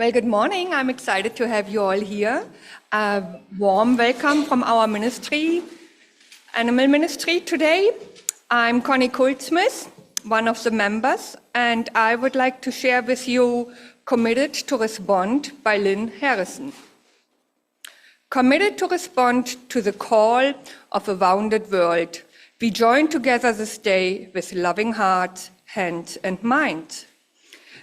Well, good morning. I'm excited to have you all here. A warm welcome from our ministry, Animal Ministry today. I'm Connie Goldsmith, one of the members, and I would like to share with you Committed to Respond by Lynn Harrison. Committed to respond to the call of a wounded world, we join together this day with loving hearts, hands, and minds.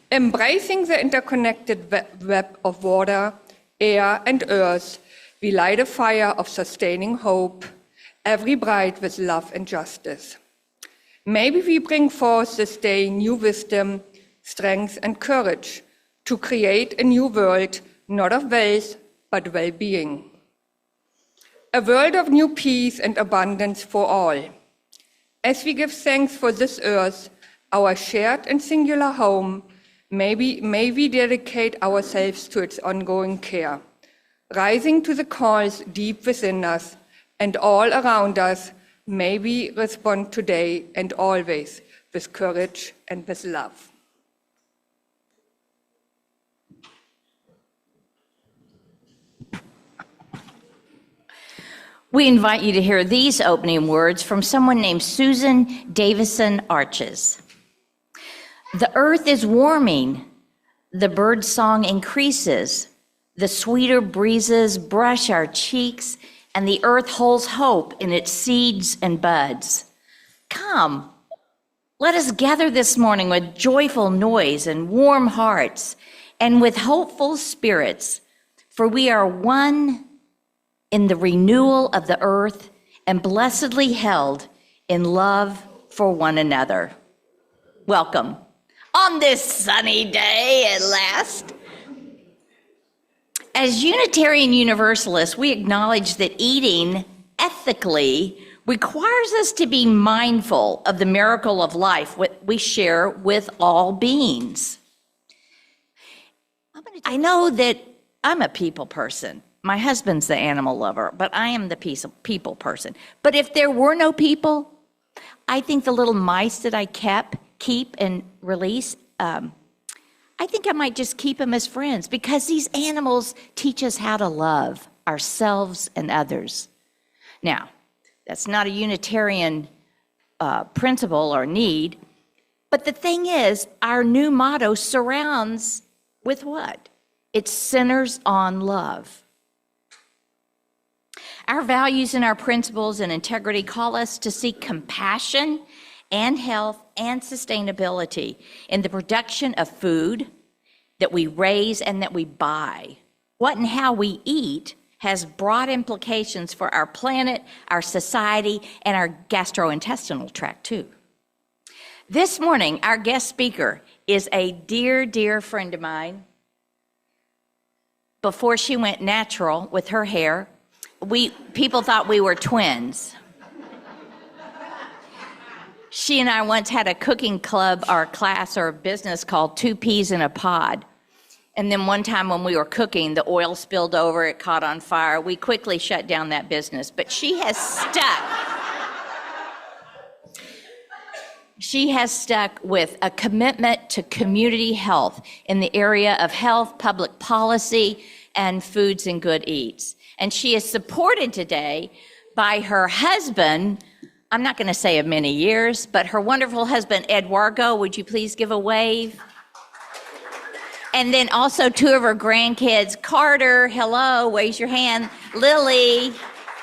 Embracing the interconnected web of water, air, and earth, we light a fire of sustaining hope, every bright with love and justice. Maybe we bring forth this day new wisdom, strength, and courage to create a new world, not of wealth, but well-being. A world of new peace and abundance for all. As we give thanks for this earth, our shared and singular home, may we dedicate ourselves to its ongoing care, rising to the calls deep within us and all around us. May we respond today and always with courage and with love. We invite you to hear these opening words from someone named Susan Davison Arches. The earth is warming, the bird song increases, the sweeter breezes brush our cheeks, and the earth holds hope in its seeds and buds. Come, let us gather this morning with joyful noise and warm hearts, and with hopeful spirits, for we are one in the renewal of the earth and blessedly held in love for one another. Welcome. On this sunny day at last. As Unitarian Universalists, we acknowledge that eating ethically requires us to be mindful of the miracle of life we share with all beings. I know that I'm a people person. My husband's the animal lover, but I am the people person. But if there were no people, I think the little mice that I keep and release, I think I might just keep them as friends, because these animals teach us how to love ourselves and others. Now, that's not a Unitarian principle or need, but the thing is, our new motto surrounds with what? It centers on love. Our values and our principles and integrity call us to seek compassion and health and sustainability in the production of food that we raise and that we buy. What and how we eat has broad implications for our planet, our society, and our gastrointestinal tract too. This morning, our guest speaker is a dear, dear friend of mine. Before she went natural with her hair, people thought we were twins. She and I once had a cooking club or class or business called Two Peas in a Pod. And then one time when we were cooking, the oil spilled over, it caught on fire. We quickly shut down that business, but she has stuck. She has stuck with a commitment to community health in the area of health, public policy, and foods and good eats. And she is supported today by her husband, I'm not going to say of many years, but her wonderful husband, Ed Wargo. Would you please give a wave? And then also two of her grandkids, Carter, hello, raise your hand. Lily,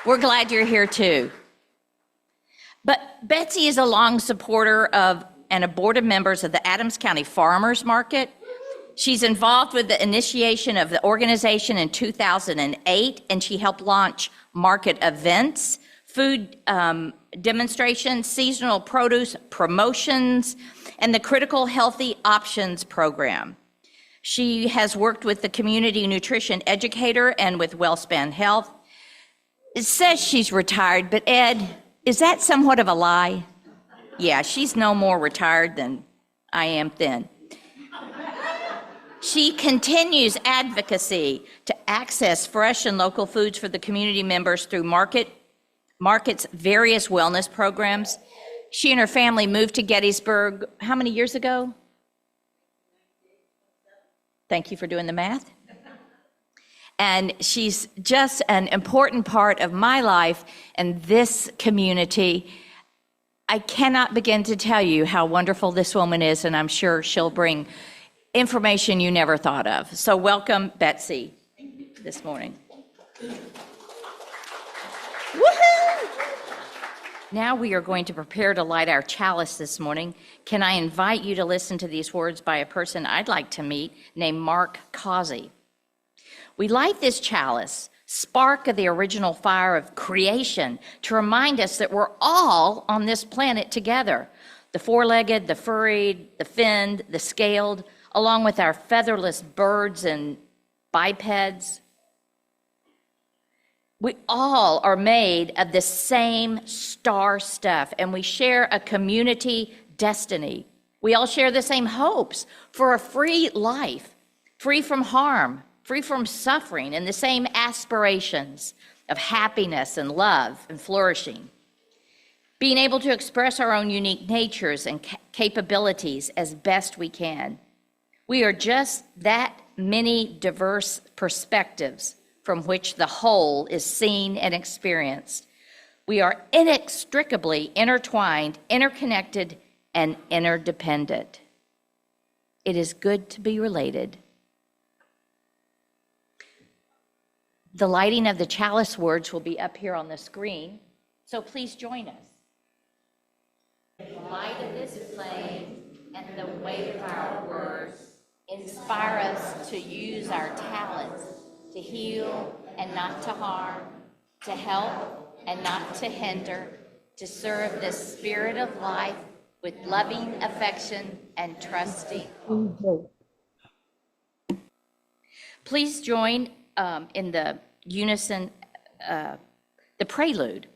we're glad you're here too. But Betsy is a long supporter of and a board of members of the Adams County Farmers Market. She's involved with the initiation of the organization in 2008, and she helped launch market events, food demonstrations, seasonal produce promotions, and the Critical Healthy Options program. She has worked with the Community Nutrition Educator and with WellSpan Health. It says she's retired, but Ed, is that somewhat of a lie? Yeah, she's no more retired than I am thin. She continues advocacy to access fresh and local foods for the community members through Market's various wellness programs. She and her family moved to Gettysburg, how many years ago? Thank you for doing the math. And she's just an important part of my life and this community. I cannot begin to tell you how wonderful this woman is, and I'm sure she'll bring information you never thought of. So welcome, Betsy, this morning. Woohoo! Now we are going to prepare to light our chalice this morning. Can I invite you to listen to these words by a person I'd like to meet named Mark Causey. We light this chalice, spark of the original fire of creation, to remind us that we're all on this planet together. The four-legged, the furried, the finned, the scaled, along with our featherless birds and bipeds. We all are made of the same star stuff, and we share a community destiny. We all share the same hopes for a free life, free from harm, free from suffering, and the same aspirations of happiness and love and flourishing. Being able to express our own unique natures and capabilities as best we can. We are just that many diverse perspectives from which the whole is seen and experienced. We are inextricably intertwined, interconnected, and interdependent. It is good to be related. The lighting of the chalice words will be up here on the screen, so please join us. The light of this flame and the weight of our words inspire us to use our talents to heal and not to harm, to help and not to hinder, to serve the spirit of life with loving affection and trusting hope. Please join in the unison, the prelude.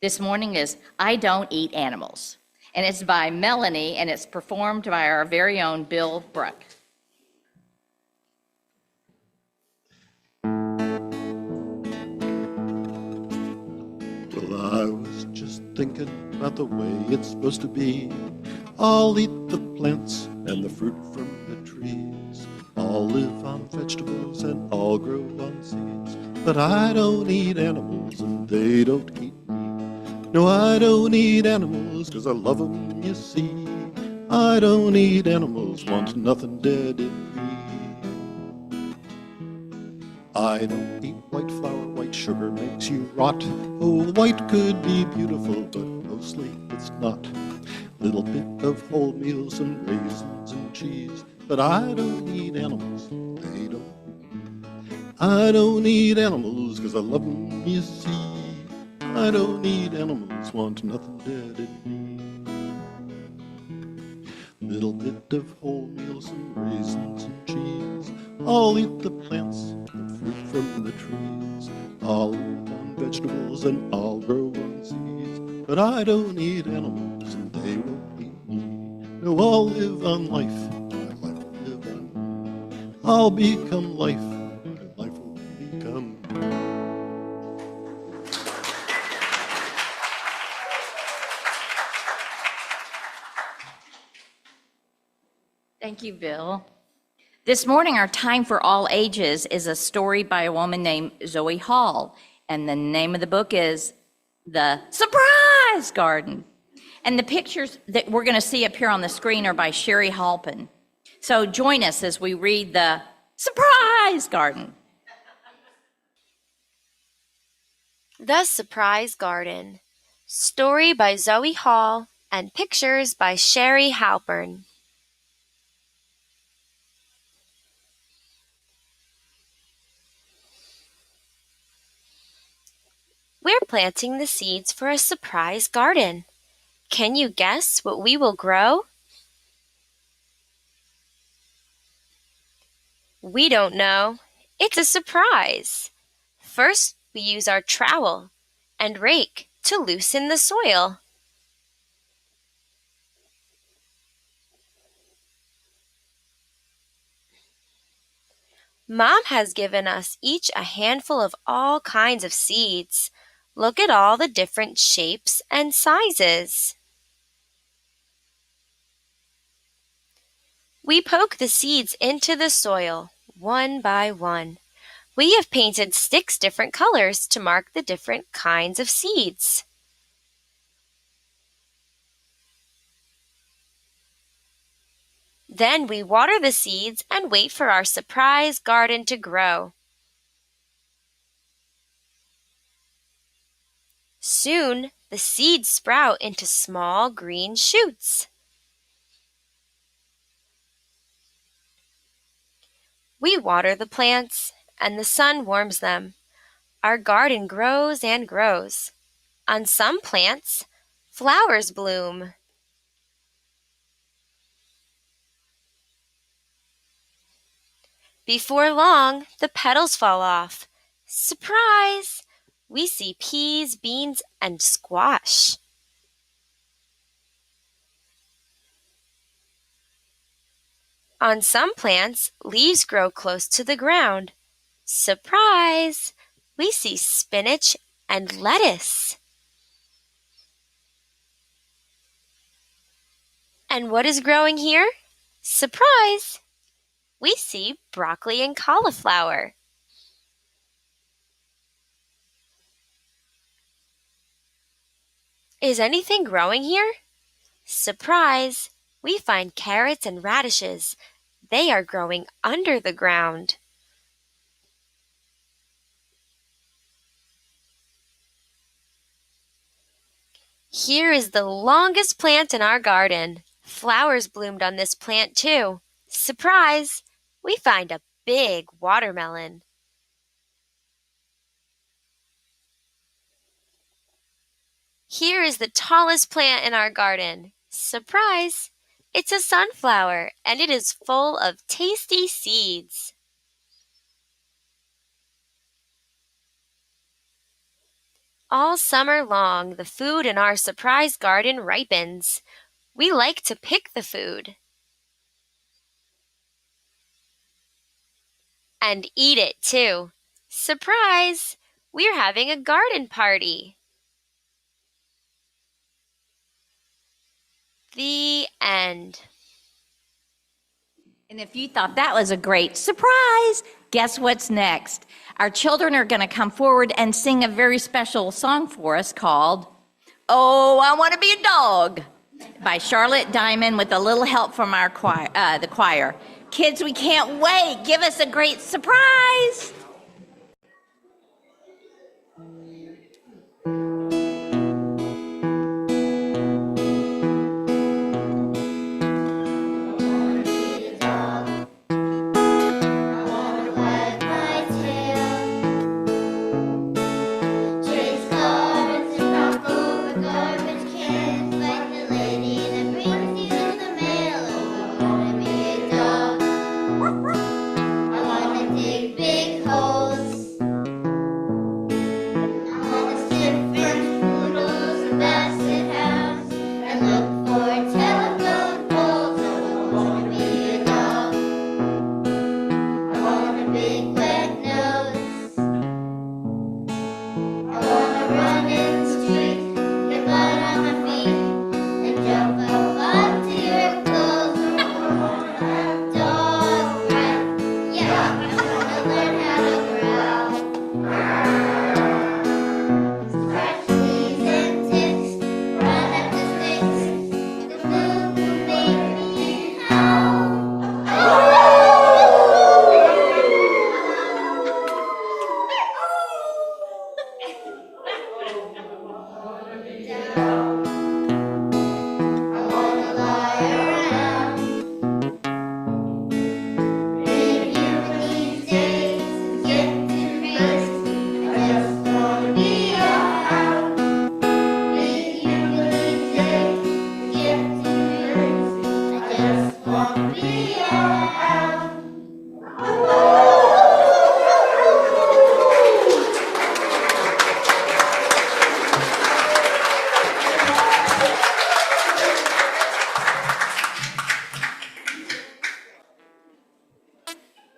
This morning is I Don't Eat Animals, and it's by Melanie, and it's performed by our very own Bill Bruck. Well, I was just thinking about the way it's supposed to be. I'll eat the plants and the fruit from the trees. I'll live on vegetables and I'll grow on seeds. But I don't eat animals and they don't eat me. No, I don't eat animals 'cause I love them, you see. I don't eat animals, want nothing dead in me. I don't eat white flour, white sugar makes you rot. Oh, white could be beautiful, but mostly it's not. Little bit of wholemeal, some raisins and cheese. But I don't eat animals, they don't. I don't eat animals 'cause I love them, you see. I don't eat animals, want nothing dead in me. Little bit of wholemeal, some raisins and cheese. I'll eat the plants and fruit from the trees. I'll live on vegetables and I'll grow on seeds. But I don't eat animals and they won't eat me. No, I'll live on life, my life will live on me. I'll become life, my life will become me. Thank you, Bill. This morning, our Time for All Ages is a story by a woman named Zoe Hall, and the name of the book is The Surprise Garden. And the pictures that we're going to see up here on the screen are by Sherry Halpin. So join us as we read The Surprise Garden. The Surprise Garden. Story by Zoe Hall and pictures by Sherry Halpern. We're planting the seeds for a surprise garden. Can you guess what we will grow? We don't know. It's a surprise. First, we use our trowel and rake to loosen the soil. Mom has given us each a handful of all kinds of seeds. Look at all the different shapes and sizes. We poke the seeds into the soil one by one. We have painted 6 different colors to mark the different kinds of seeds. Then we water the seeds and wait for our surprise garden to grow. Soon, the seeds sprout into small green shoots. We water the plants, and the sun warms them. Our garden grows and grows. On some plants, flowers bloom. Before long, the petals fall off. Surprise! We see peas, beans, and squash. On some plants, leaves grow close to the ground. Surprise! We see spinach and lettuce. And what is growing here? Surprise! We see broccoli and cauliflower. Is anything growing here? Surprise! We find carrots and radishes. They are growing under the ground. Here is the longest plant in our garden. Flowers bloomed on this plant too. Surprise! We find a big watermelon. Here is the tallest plant in our garden. Surprise! It's a sunflower, and it is full of tasty seeds. All summer long, the food in our surprise garden ripens. We like to pick the food and eat it too. Surprise! We're having a garden party. The end. And if you thought that was a great surprise, guess what's next? Our children are going to come forward and sing a very special song for us called "Oh, I Want to Be a Dog" by Charlotte Diamond with a little help from our choir, the choir. Kids, we can't wait. Give us a great surprise.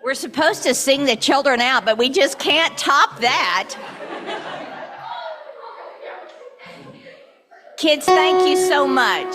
We're supposed to sing the children out, but we just can't top that. Kids, thank you so much.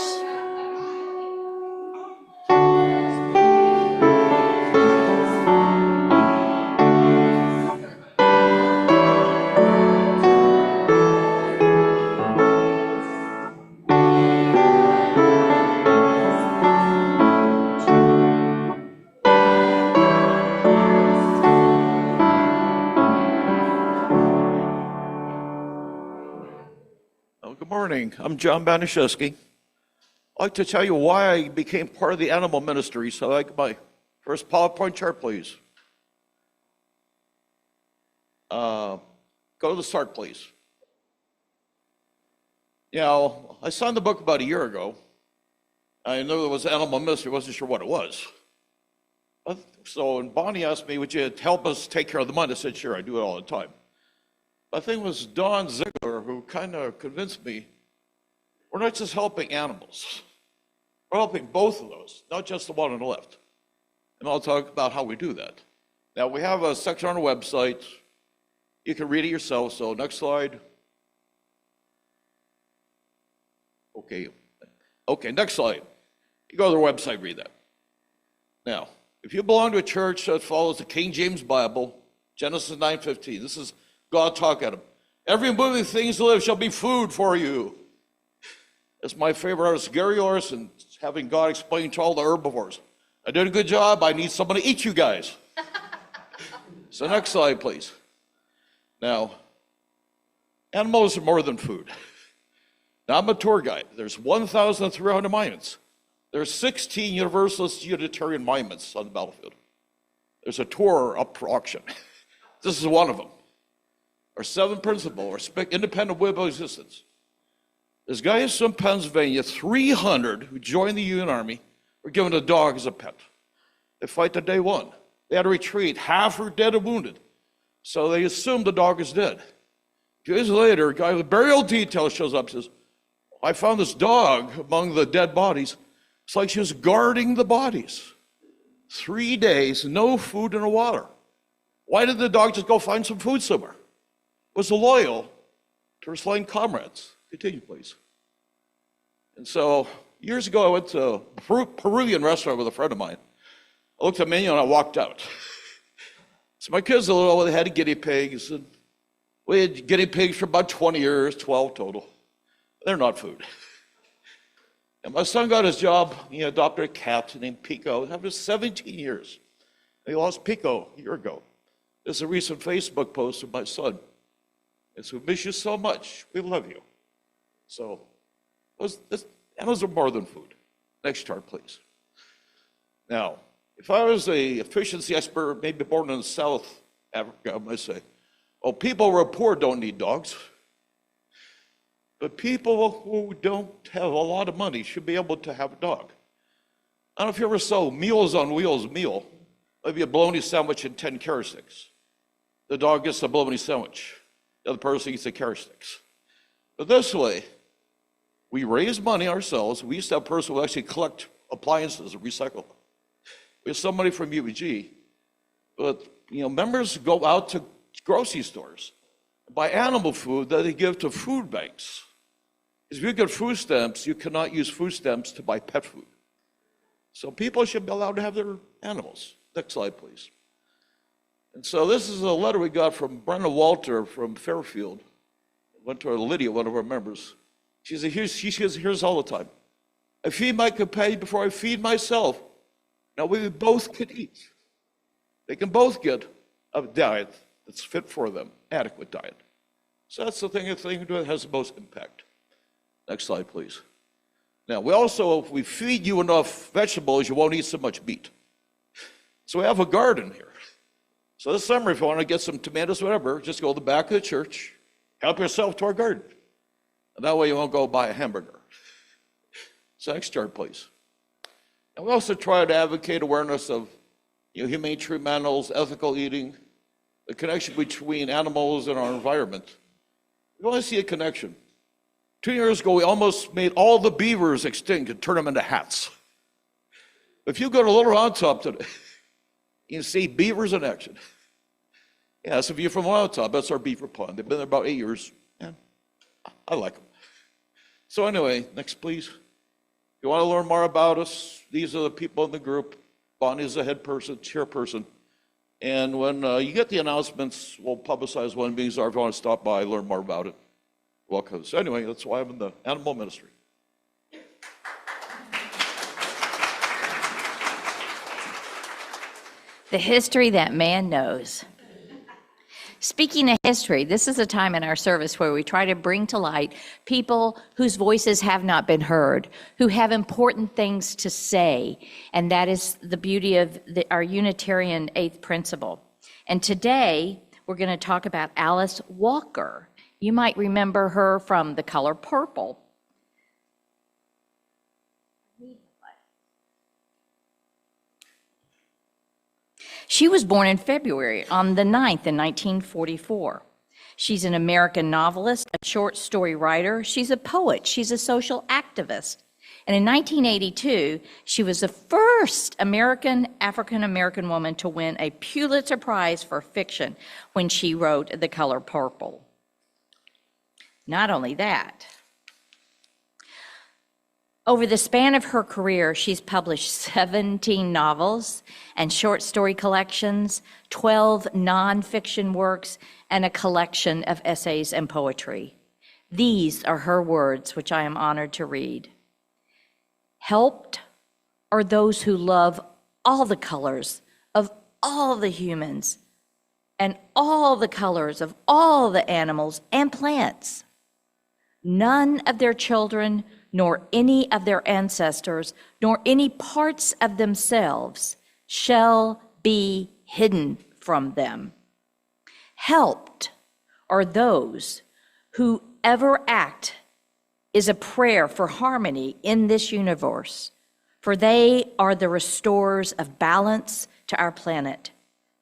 morning. I'm John Banaszewski. I'd like to tell you why I became part of the Animal Ministry. So like my first PowerPoint chart, please. Go to the start, please. You know, I signed the book about a year ago. I knew there was Animal Ministry, wasn't sure what it was. So when Bonnie asked me, would you help us take care of the money? I said, sure, I do it all the time. I think it was Don Ziegler who kind of convinced me, we're not just helping animals. We're helping both of those, not just the one on the left. And I'll talk about how we do that. Now, we have a section on our website. You can read it yourself, so next slide. Okay, next slide. You go to their website, read that. Now, if you belong to a church that follows the King James Bible, Genesis 9:15, this is God talking at him. Every moving things to live shall be food for you. That's my favorite artist, Gary Orson, having God explain to all the herbivores. I did a good job. I need someone to eat you guys. So next slide, please. Now, animals are more than food. Now, I'm a tour guide. There's 1,300 monuments. There's 16 Universalist Unitarian monuments on the battlefield. There's a tour up for auction. This is one of them. Our seventh principle, our independent will of existence. This guy is from Pennsylvania, 300 who joined the Union Army were given a dog as a pet. They fight to day one. They had to retreat. Half were dead and wounded. So they assumed the dog is dead. 2 years later, a guy with burial detail shows up and says, I found this dog among the dead bodies. It's like she was guarding the bodies. 3 days, no food and no water. Why did the dog just go find some food somewhere? Was loyal to her slain comrades. Continue, please. And so, years ago, I went to a Peruvian restaurant with a friend of mine. I looked at the menu and I walked out. So my kids were little, they had guinea pigs. And we had guinea pigs for about 20 years, 12 total. They're not food. And my son got his job. He adopted a cat named Pico. After 17 years, he lost Pico a year ago. There's a recent Facebook post of my son. It's, we miss you so much. We love you. So, animals are more than food. Next chart, please. Now, if I was a efficiency expert, maybe born in South Africa, I might say, well, people who are poor don't need dogs. But people who don't have a lot of money should be able to have a dog. I don't know if you ever saw Meals on Wheels meal. Maybe a bologna sandwich and 10 carrot sticks. The dog gets the bologna sandwich. The other person eats the carrot sticks. But this way, we raise money ourselves. We used to have a person who actually collect appliances and recycle them. We have somebody from UUG. But, members go out to grocery stores and buy animal food that they give to food banks. If you get food stamps, you cannot use food stamps to buy pet food. So people should be allowed to have their animals. Next slide, please. And so this is a letter we got from Brenda Walter from Fairfield. Went to Lydia, one of our members. She said, here's all the time. I feed my companion before I feed myself. Now we both could eat. They can both get a diet that's fit for them, adequate diet. So that's the thing that has the most impact. Next slide, please. Now, if we feed you enough vegetables, you won't eat so much meat. So we have a garden here. So this summer, if you want to get some tomatoes, whatever, just go to the back of the church, help yourself to our garden. And that way you won't go buy a hamburger. So next chart, please. And we also try to advocate awareness of humane treatment of animals, ethical eating, the connection between animals and our environment. We want to see a connection. 2 years ago, we almost made all the beavers extinct and turned them into hats. If you go to Little Round Top today, you can see beavers in action. Yeah, that's a view from Round Top. That's our beaver pond. They've been there about 8 years. And I like them. So anyway, next please. If you want to learn more about us, these are the people in the group. Bonnie is the head person, chairperson. And when you get the announcements, we'll publicize when meetings are. If you want to stop by, learn more about it, welcome. So anyway, that's why I'm in the Animal Ministry. The history that man knows. Speaking of history, this is a time in our service where we try to bring to light people whose voices have not been heard, who have important things to say, and that is the beauty of our Unitarian eighth principle. And today, we're going to talk about Alice Walker. You might remember her from The Color Purple. She was born in February on the 9th in 1944. She's an American novelist, a short story writer. She's a poet. She's a social activist. And in 1982, she was the first African-American woman to win a Pulitzer Prize for fiction when she wrote The Color Purple. Not only that, over the span of her career, she's published 17 novels and short story collections, 12 nonfiction works, and a collection of essays and poetry. These are her words, which I am honored to read. Helped are those who love all the colors of all the humans and all the colors of all the animals and plants. None of their children, nor any of their ancestors, nor any parts of themselves shall be hidden from them. Helped are those who ever act is a prayer for harmony in this universe, for they are the restorers of balance to our planet.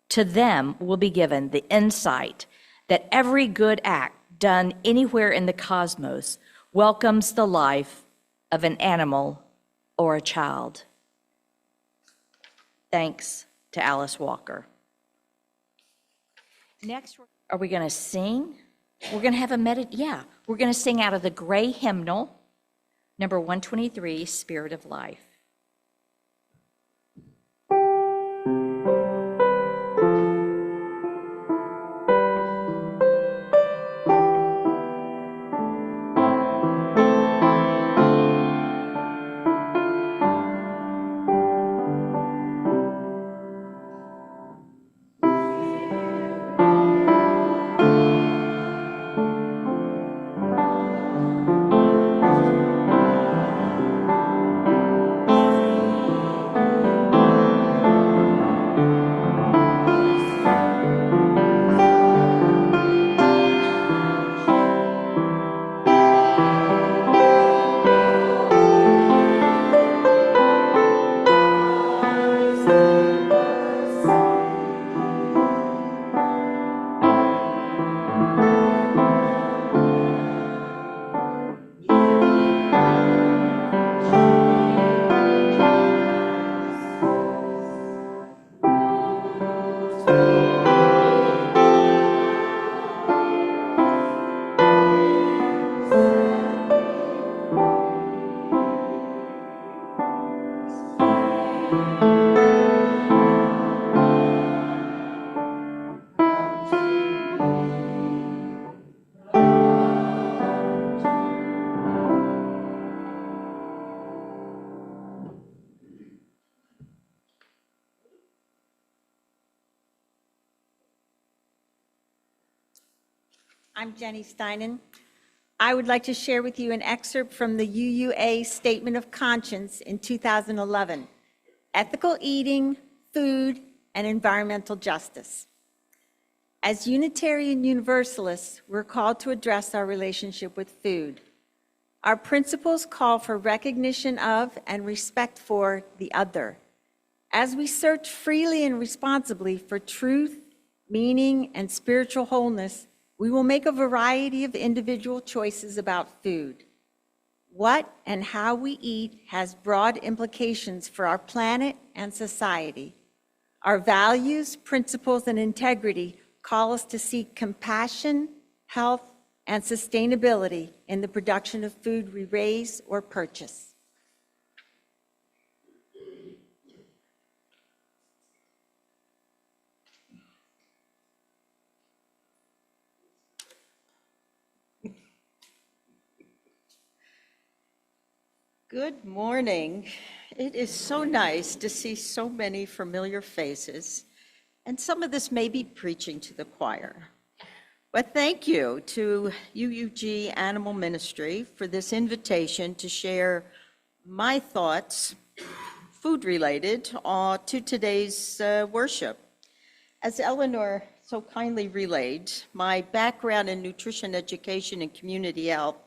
To them will be given the insight that every good act done anywhere in the cosmos welcomes the life of an animal or a child. Thanks to Alice Walker. Next, are we going to sing? We're going to have we're going to sing out of the gray hymnal, number 123, Spirit of Life. I'm Jenny Steinen. I would like to share with you an excerpt from the UUA Statement of Conscience in 2011, Ethical Eating, Food, and Environmental Justice. As Unitarian Universalists, we're called to address our relationship with food. Our principles call for recognition of and respect for the other. As we search freely and responsibly for truth, meaning, and spiritual wholeness, we will make a variety of individual choices about food. What and how we eat has broad implications for our planet and society. Our values, principles, and integrity call us to seek compassion, health, and sustainability in the production of food we raise or purchase. Good morning. It is so nice to see so many familiar faces, and some of this may be preaching to the choir. But thank you to UUG Animal Ministry for this invitation to share my thoughts, food-related, to today's worship. As Eleanor so kindly relayed, my background in nutrition education and community health,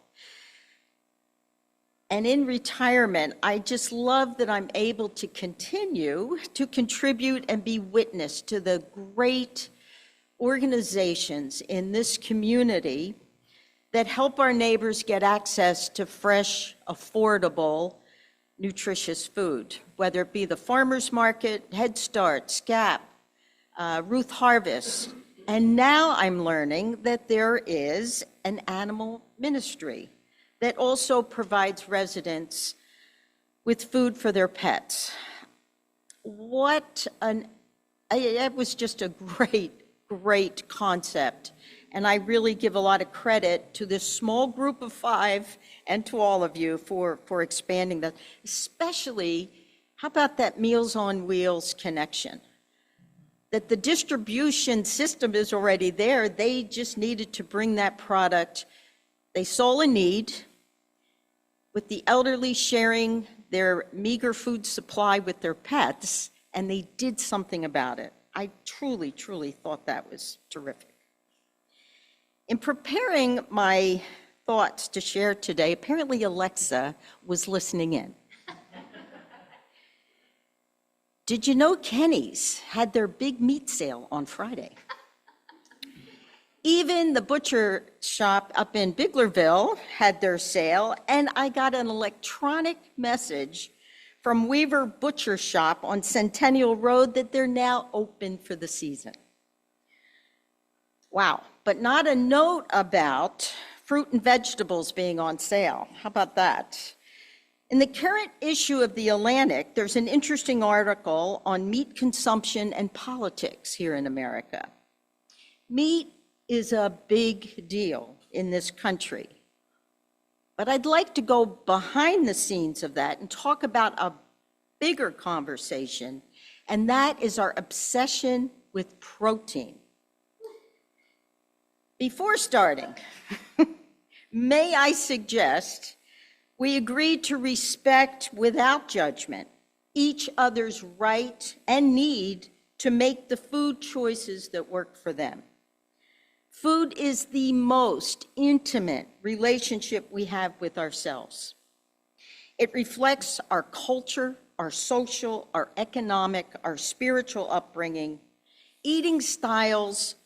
and in retirement, I just love that I'm able to continue to contribute and be witness to the great organizations in this community that help our neighbors get access to fresh, affordable, nutritious food, whether it be the farmers market, Head Start, SCAP, Ruth Harvest, and now I'm learning that there is an animal ministry that also provides residents with food for their pets. It was just a great concept. And I really give a lot of credit to this small group of 5 and to all of you for expanding that, especially, how about that Meals on Wheels connection? That the distribution system is already there. They just needed to bring that product. They saw a need with the elderly sharing their meager food supply with their pets, and they did something about it. I truly thought that was terrific. In preparing my thoughts to share today, apparently Alexa was listening in. Did you know Kenny's had their big meat sale on Friday? Even the butcher shop up in Biglerville had their sale, and I got an electronic message from Weaver Butcher Shop on Centennial Road that they're now open for the season. Wow, but not a note about fruit and vegetables being on sale. How about that? In the current issue of The Atlantic, there's an interesting article on meat consumption and politics here in America. Meat is a big deal in this country. But I'd like to go behind the scenes of that and talk about a bigger conversation, and that is our obsession with protein. Before starting, may I suggest we agree to respect without judgment each other's right and need to make the food choices that work for them. Food is the most intimate relationship we have with ourselves. It reflects our culture, our social, our economic, our spiritual upbringing. Eating styles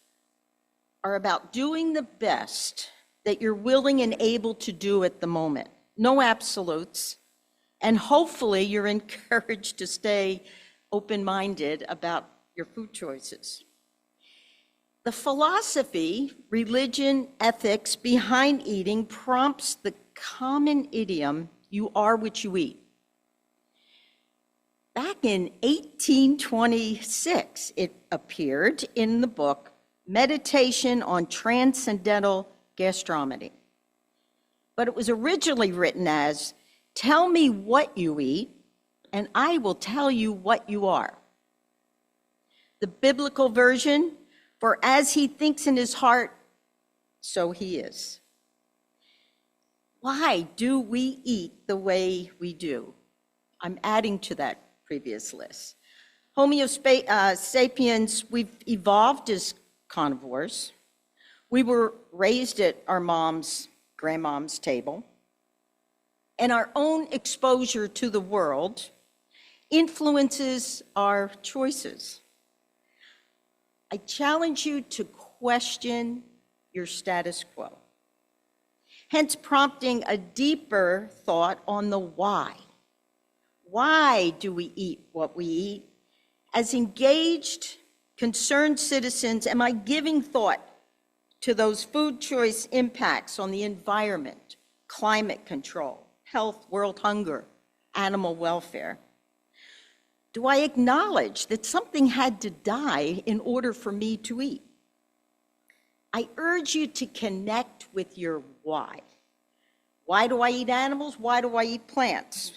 are about doing the best that you're willing and able to do at the moment. No absolutes, and hopefully you're encouraged to stay open-minded about your food choices. The philosophy, religion, ethics behind eating prompts the common idiom, "You are what you eat." Back in 1826, it appeared in the book Meditation on Transcendental Gastronomy. But it was originally written as, "Tell me what you eat, and I will tell you what you are." The biblical version, "For as he thinks in his heart, so he is." Why do we eat the way we do? I'm adding to that previous list. Homo sapiens, we've evolved as carnivores. We were raised at our grandmom's table. And our own exposure to the world influences our choices. I challenge you to question your status quo, hence prompting a deeper thought on the why. Why do we eat what we eat? As engaged, concerned citizens, am I giving thought to those food choice impacts on the environment, climate control, health, world hunger, animal welfare? Do I acknowledge that something had to die in order for me to eat? I urge you to connect with your why. Why do I eat animals? Why do I eat plants?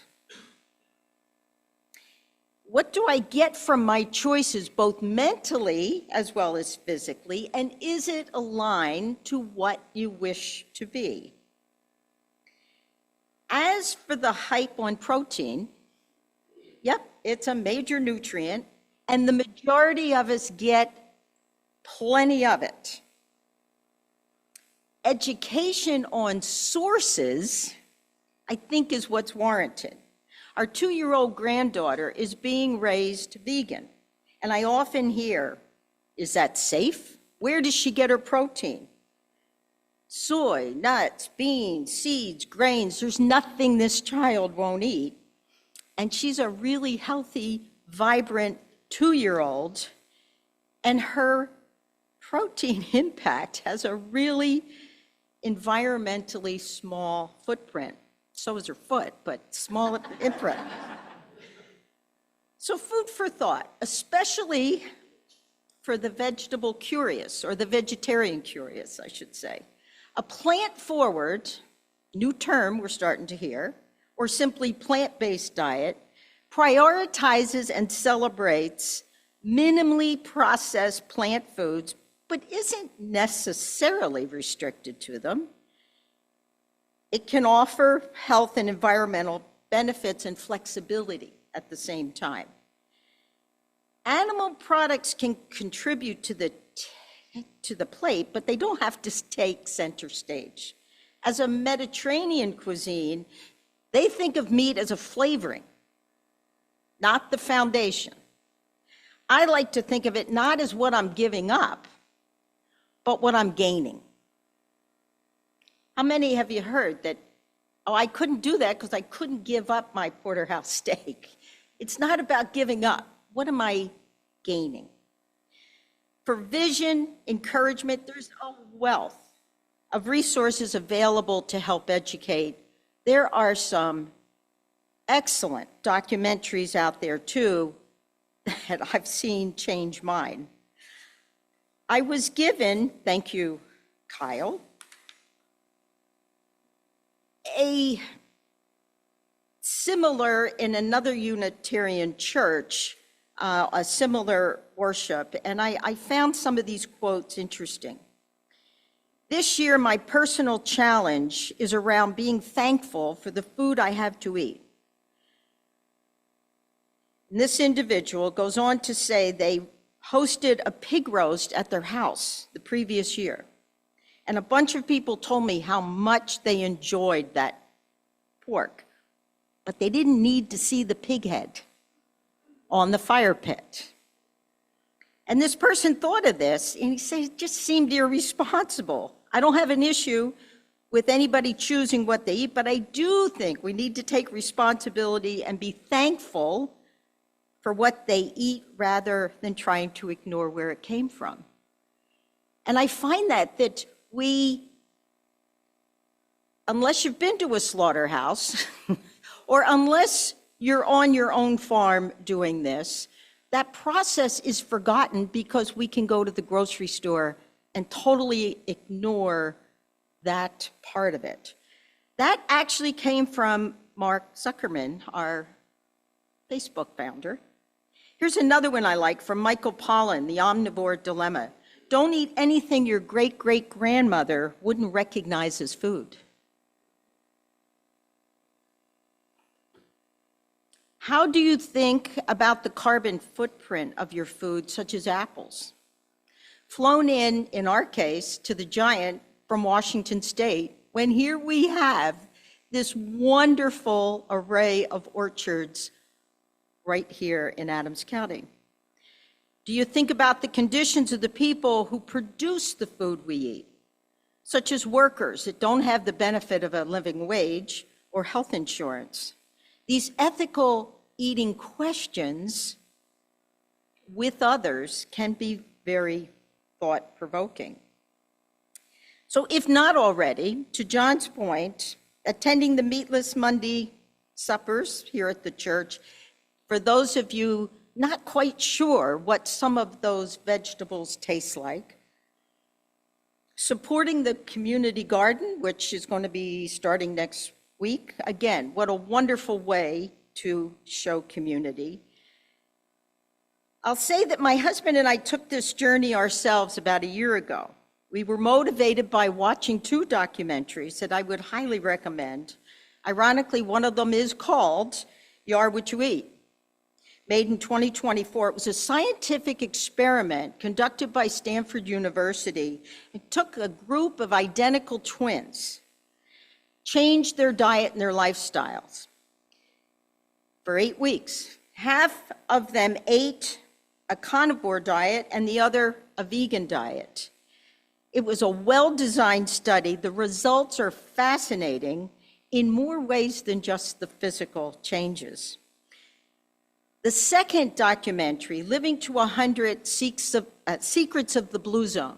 What do I get from my choices, both mentally as well as physically, and is it aligned to what you wish to be? As for the hype on protein, yep, it's a major nutrient, and the majority of us get plenty of it. Education on sources, I think, is what's warranted. Our 2-year-old granddaughter is being raised vegan, and I often hear, is that safe? Where does she get her protein? Soy, nuts, beans, seeds, grains, there's nothing this child won't eat. And she's a really healthy, vibrant 2-year-old, and her protein impact has a really environmentally small footprint. So is her foot, but small imprint. So food for thought, especially for the vegetable curious, or the vegetarian curious, I should say. A plant-forward, new term we're starting to hear, or simply plant-based diet, prioritizes and celebrates minimally processed plant foods, but isn't necessarily restricted to them. It can offer health and environmental benefits and flexibility at the same time. Animal products can contribute to the plate, but they don't have to take center stage. As a Mediterranean cuisine, they think of meat as a flavoring, not the foundation. I like to think of it not as what I'm giving up, but what I'm gaining. How many have you heard that, oh, I couldn't do that because I couldn't give up my porterhouse steak? It's not about giving up. What am I gaining? For vision, encouragement, there's a wealth of resources available to help educate. There are some excellent documentaries out there too that I've seen change mine. I was given, thank you, Kyle, a similar, in another Unitarian church, a similar worship, and I found some of these quotes interesting. This year, my personal challenge is around being thankful for the food I have to eat. And this individual goes on to say they hosted a pig roast at their house the previous year. And a bunch of people told me how much they enjoyed that pork, but they didn't need to see the pig head on the fire pit. And this person thought of this, and he said, it just seemed irresponsible. I don't have an issue with anybody choosing what they eat, but I do think we need to take responsibility and be thankful for what they eat rather than trying to ignore where it came from. And I find that we, unless you've been to a slaughterhouse, or unless you're on your own farm doing this, that process is forgotten because we can go to the grocery store and totally ignore that part of it. That actually came from Mark Zuckerman, our Facebook founder. Here's another one I like from Michael Pollan, The Omnivore Dilemma. Don't eat anything your great-great-grandmother wouldn't recognize as food. How do you think about the carbon footprint of your food, such as apples? Flown in our case, to the Giant from Washington State, when here we have this wonderful array of orchards right here in Adams County. Do you think about the conditions of the people who produce the food we eat, such as workers that don't have the benefit of a living wage or health insurance? These ethical eating questions with others can be very thought-provoking. So if not already, to John's point, attending the meatless Monday suppers here at the church, for those of you not quite sure what some of those vegetables taste like, supporting the community garden, which is going to be starting next week. Again, what a wonderful way to show community. I'll say that my husband and I took this journey ourselves about a year ago. We were motivated by watching 2 documentaries that I would highly recommend. Ironically, one of them is called You Are What You Eat. Made in 2024, it was a scientific experiment conducted by Stanford University. It took a group of identical twins, changed their diet and their lifestyles for 8 weeks. Half of them ate a carnivore diet and the other a vegan diet. It was a well-designed study. The results are fascinating in more ways than just the physical changes. The second documentary, Living to 100 Secrets of the Blue Zone,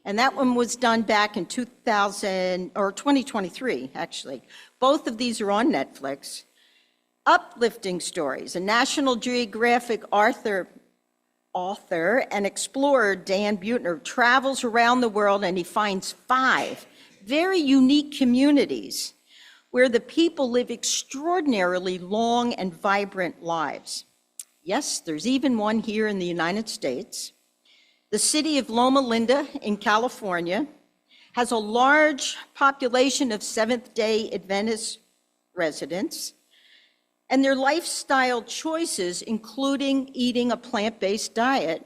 and that one was done back in 2023, actually. Both of these are on Netflix. Uplifting stories. A National Geographic author and explorer, Dan Buettner, travels around the world and he finds 5 very unique communities where the people live extraordinarily long and vibrant lives. Yes, there's even one here in the United States. The city of Loma Linda in California has a large population of Seventh-day Adventist residents, and their lifestyle choices, including eating a plant-based diet,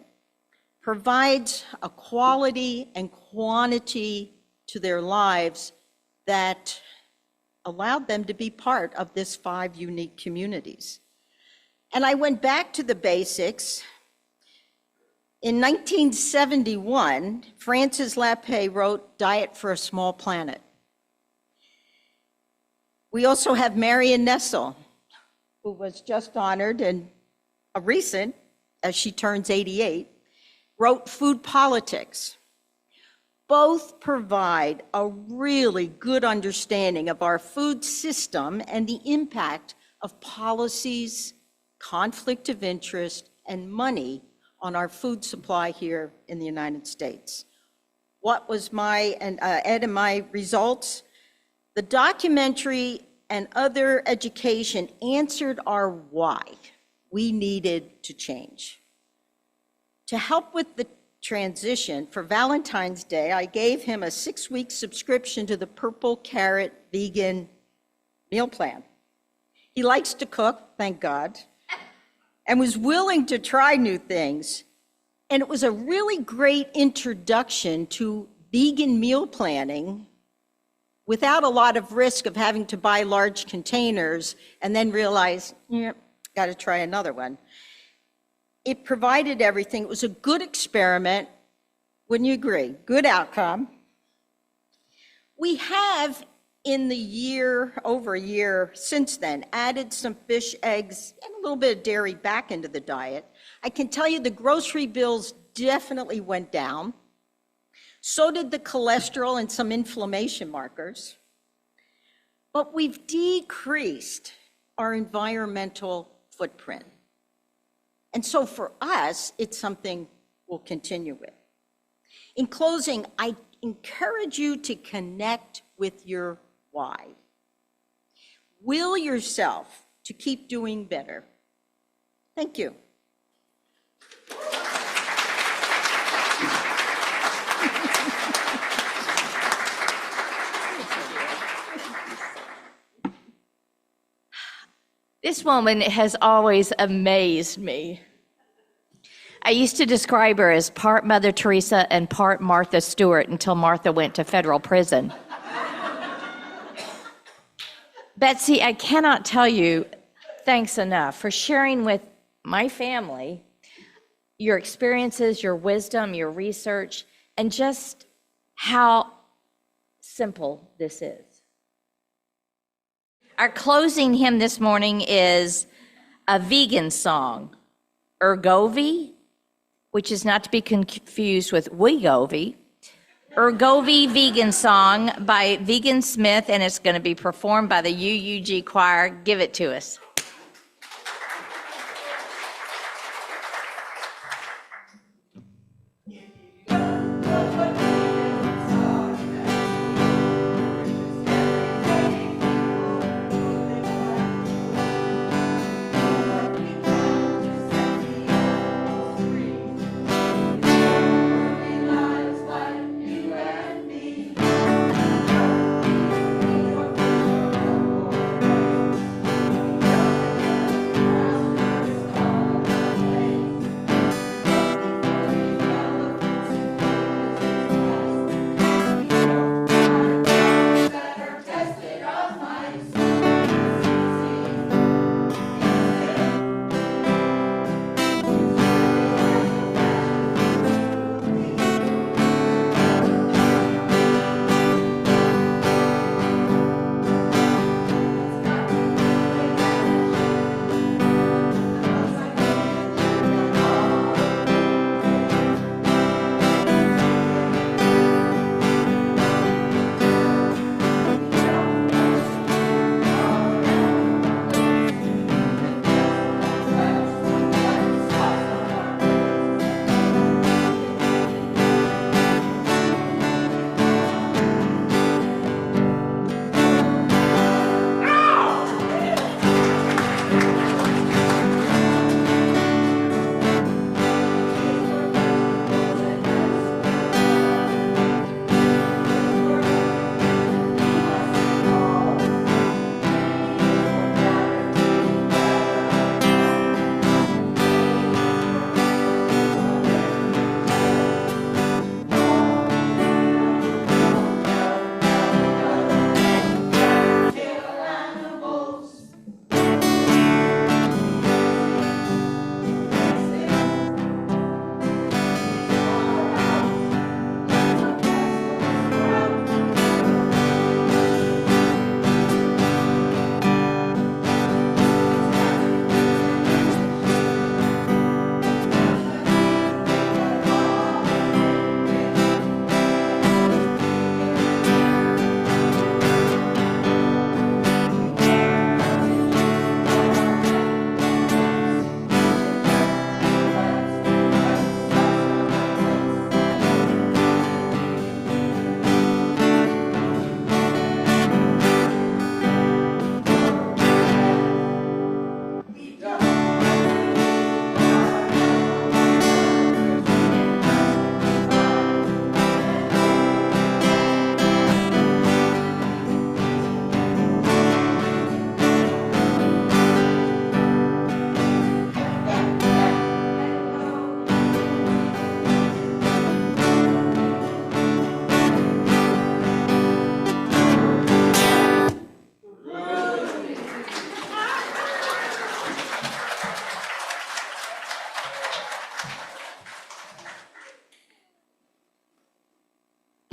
provides a quality and quantity to their lives that allowed them to be part of this 5 unique communities. And I went back to the basics. In 1971, Francis Lappé wrote Diet for a Small Planet. We also have Marion Nestle, who was just honored and a recent, as she turns 88, wrote Food Politics. Both provide a really good understanding of our food system and the impact of policies, conflict of interest, and money on our food supply here in the United States. What was Ed and my results? The documentary and other education answered our why we needed to change. To help with the transition, for Valentine's Day, I gave him a 6-week subscription to the Purple Carrot Vegan Meal Plan. He likes to cook, thank God, and was willing to try new things. And it was a really great introduction to vegan meal planning without a lot of risk of having to buy large containers and then realize, got to try another one. It provided everything. It was a good experiment. Wouldn't you agree? Good outcome. We have, in the year, over a year since then, added some fish, eggs, and a little bit of dairy back into the diet. I can tell you the grocery bills definitely went down. So did the cholesterol and some inflammation markers. But we've decreased our environmental footprint. And so for us, it's something we'll continue with. In closing, I encourage you to connect with your why. Will yourself to keep doing better. Thank you. This woman has always amazed me. I used to describe her as part Mother Teresa and part Martha Stewart until Martha went to federal prison. Betsy, I cannot tell you thanks enough for sharing with my family your experiences, your wisdom, your research, and just how simple this is. Our closing hymn this morning is a vegan song, Ergovi, which is not to be confused with Wegovy. Ergovi Vegan Song by Vegan Smith, and it's going to be performed by the UUG Choir. Give it to us.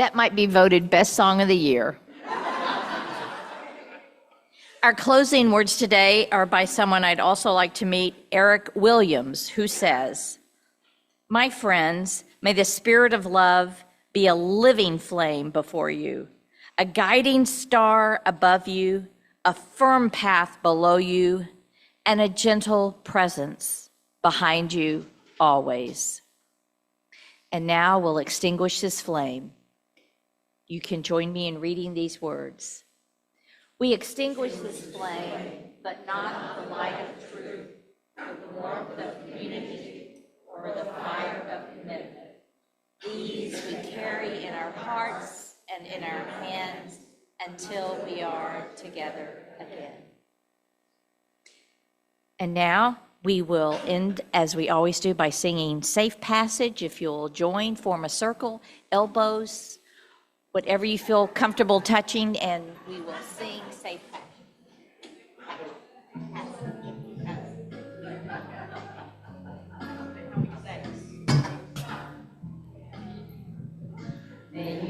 That might be voted best song of the year. Our closing words today are by someone I'd also like to meet, Eric Williams, who says, "My friends, may the spirit of love be a living flame before you, a guiding star above you, a firm path below you, and a gentle presence behind you always." And now we'll extinguish this flame. You can join me in reading these words. We extinguish this flame, but not the light of truth, the warmth of community, or the fire of commitment. These we carry in our hearts and in our hands until we are together again. And now we will end, as we always do, by singing Safe Passage. If you'll join, form a circle, elbows, whatever you feel comfortable touching, and we will sing Safe Passage. May